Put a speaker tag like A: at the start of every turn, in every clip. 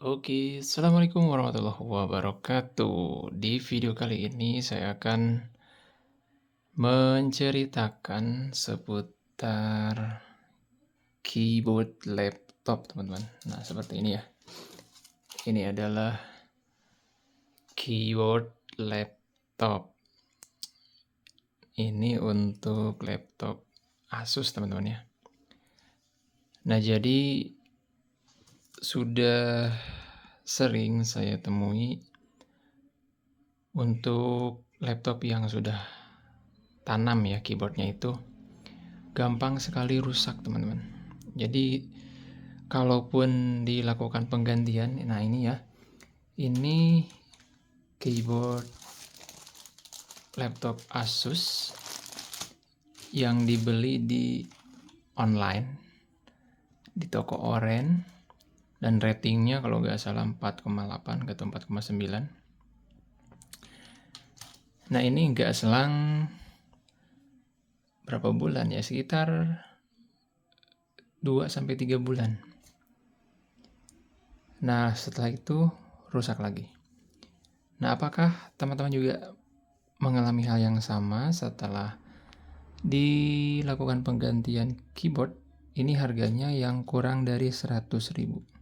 A: Oke, Assalamualaikum warahmatullahi wabarakatuh. Di video kali ini saya akan menceritakan seputar keyboard laptop, teman-teman. Nah, seperti ini ya. Ini adalah keyboard laptop. Ini untuk laptop Asus, teman-teman ya. Nah, jadi sudah sering saya temui untuk laptop yang sudah tanam ya keyboardnya itu gampang sekali rusak, teman-teman. Jadi kalaupun dilakukan penggantian, nah ini ya, ini keyboard laptop Asus yang dibeli di online di toko oren dan ratingnya kalau nggak salah 4,8 atau 4,9. Nah ini nggak selang berapa bulan ya, sekitar 2-3 bulan. Nah setelah itu rusak lagi. Nah apakah teman-teman juga mengalami hal yang sama setelah dilakukan penggantian keyboard? Ini harganya yang kurang dari 100.000.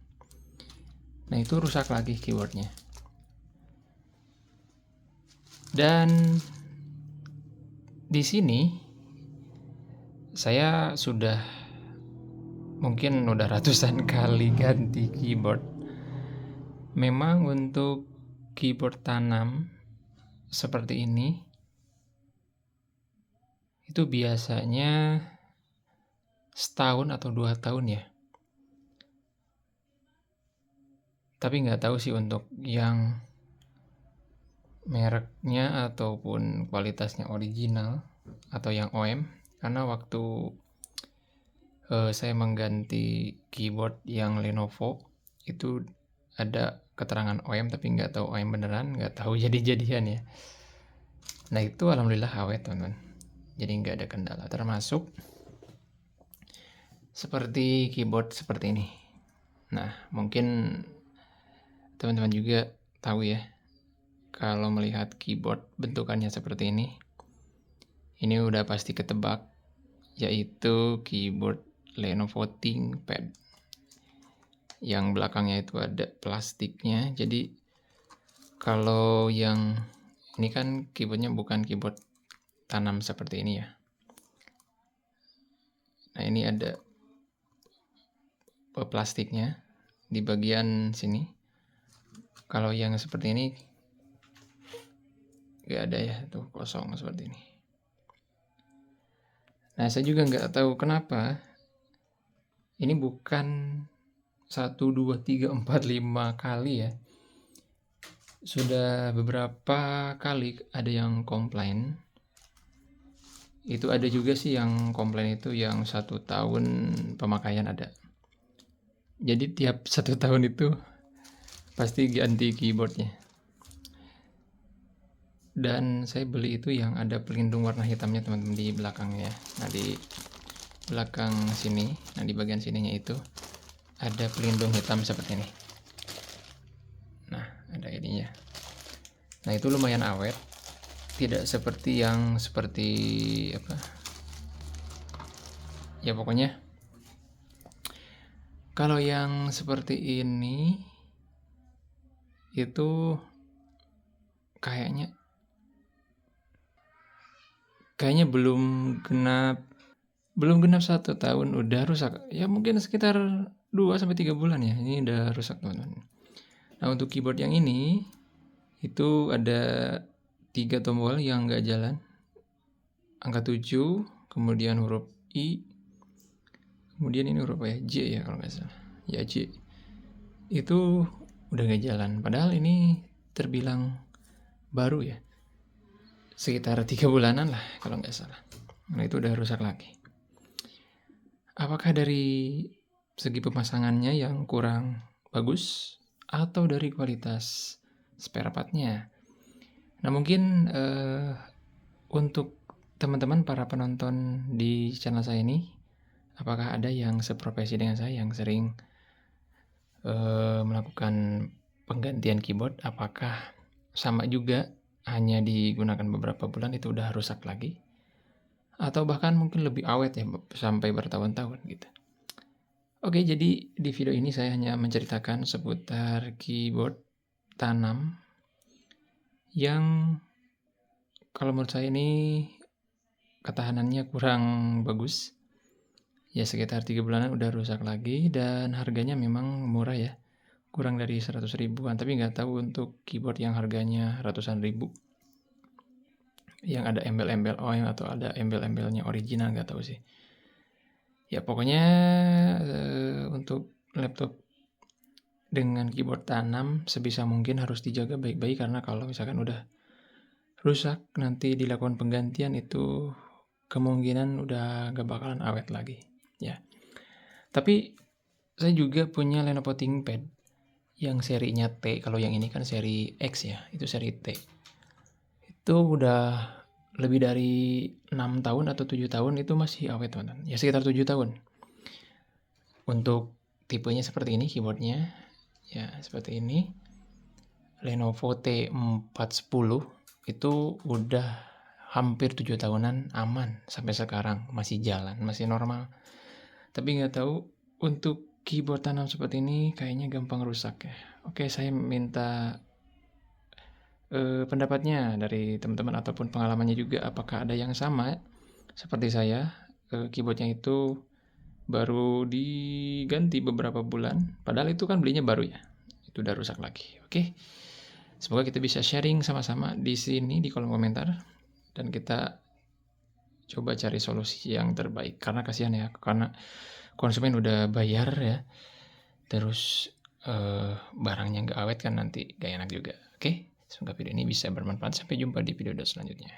A: Nah itu rusak lagi keyboardnya. Dan di sini saya mungkin udah ratusan kali ganti keyboard. Memang untuk keyboard tanam seperti ini itu biasanya setahun atau 2 tahun ya. Tapi nggak tahu sih untuk yang mereknya ataupun kualitasnya original atau yang OEM, karena waktu saya mengganti keyboard yang Lenovo itu ada keterangan OEM tapi nggak tahu OEM beneran, nggak tahu jadi-jadian ya. Nah itu alhamdulillah awet, teman-teman, jadi nggak ada kendala, termasuk seperti keyboard seperti ini. Nah mungkin teman-teman juga tahu ya, kalau melihat keyboard bentukannya seperti ini udah pasti ketebak, yaitu keyboard Lenovo ThinkPad yang belakangnya itu ada plastiknya. Jadi kalau yang ini kan keyboardnya bukan keyboard tanam seperti ini ya. Nah ini ada plastiknya di bagian sini. Kalau yang seperti ini nggak ada ya, tuh kosong seperti ini. Nah saya juga nggak tahu kenapa ini bukan 1, 2, 3, 4, 5 kali ya. Sudah beberapa kali ada yang komplain. Itu ada juga sih yang komplain itu yang 1 tahun pemakaian ada. Jadi tiap 1 tahun itu pasti ganti keyboardnya. Dan saya beli itu yang ada pelindung warna hitamnya, teman-teman, di belakangnya. Nah di belakang sini, nah di bagian sininya itu ada pelindung hitam seperti ini. Nah ada ininya. Nah itu lumayan awet, tidak seperti yang apa ya, pokoknya kalau yang seperti ini itu kayaknya belum genap 1 tahun udah rusak. Ya mungkin sekitar 2-3 bulan ya, ini udah rusak, teman-teman. Nah untuk keyboard yang ini itu ada 3 tombol yang nggak jalan, angka 7, kemudian huruf I, kemudian ini huruf apa ya, J ya kalau nggak salah ya, J. Itu udah nggak jalan, padahal ini terbilang baru ya, sekitar 3 bulanan lah kalau nggak salah. Nah itu udah rusak lagi. Apakah dari segi pemasangannya yang kurang bagus atau dari kualitas spare partnya? Nah mungkin untuk teman-teman para penonton di channel saya ini, apakah ada yang seprofesi dengan saya yang sering melakukan penggantian keyboard, apakah sama juga hanya digunakan beberapa bulan itu udah rusak lagi? Atau bahkan mungkin lebih awet ya, sampai bertahun-tahun gitu. Oke, jadi di video ini saya hanya menceritakan seputar keyboard tanam yang kalau menurut saya ini ketahanannya kurang bagus. Ya sekitar 3 bulanan udah rusak lagi dan harganya memang murah ya. Kurang dari 100 ribuan, tapi nggak tahu untuk keyboard yang harganya ratusan ribu yang ada embel-embel OEM atau ada embel-embelnya original, nggak tahu sih. Ya pokoknya untuk laptop dengan keyboard tanam sebisa mungkin harus dijaga baik-baik, karena kalau misalkan udah rusak nanti dilakukan penggantian itu kemungkinan udah gak bakalan awet lagi ya. Tapi saya juga punya Lenovo ThinkPad yang serinya T. Kalau yang ini kan seri X ya, itu seri T. Itu udah lebih dari 6 tahun atau 7 tahun itu masih awet teman-teman. Ya sekitar 7 tahun. Untuk tipenya seperti ini keyboardnya. Ya seperti ini. Lenovo T410 itu udah hampir 7 tahunan aman sampai sekarang, masih jalan, masih normal. Tapi nggak tahu untuk keyboard tanam seperti ini kayaknya gampang rusak ya. Oke, saya minta pendapatnya dari teman-teman ataupun pengalamannya juga, apakah ada yang sama seperti saya, keyboardnya itu baru diganti beberapa bulan, padahal itu kan belinya baru ya, itu udah rusak lagi. Oke, semoga kita bisa sharing sama-sama di sini di kolom komentar dan kita coba cari solusi yang terbaik, karena kasihan ya, karena konsumen udah bayar ya, terus barangnya nggak awet kan nanti gak enak juga. Oke, semoga video ini bisa bermanfaat. Sampai jumpa di video selanjutnya.